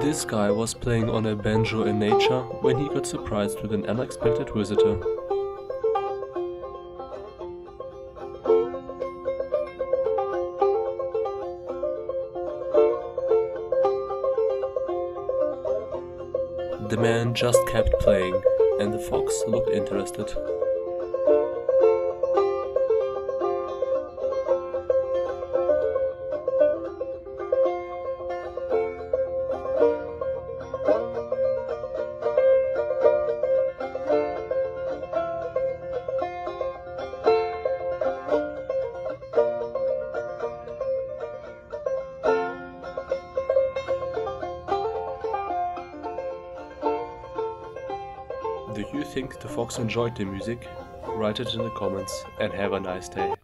This guy was playing on a banjo in nature when he got surprised with an unexpected visitor. The man just kept playing, and the fox looked interested. Do you think the fox enjoyed the music? Write it in the comments and have a nice day.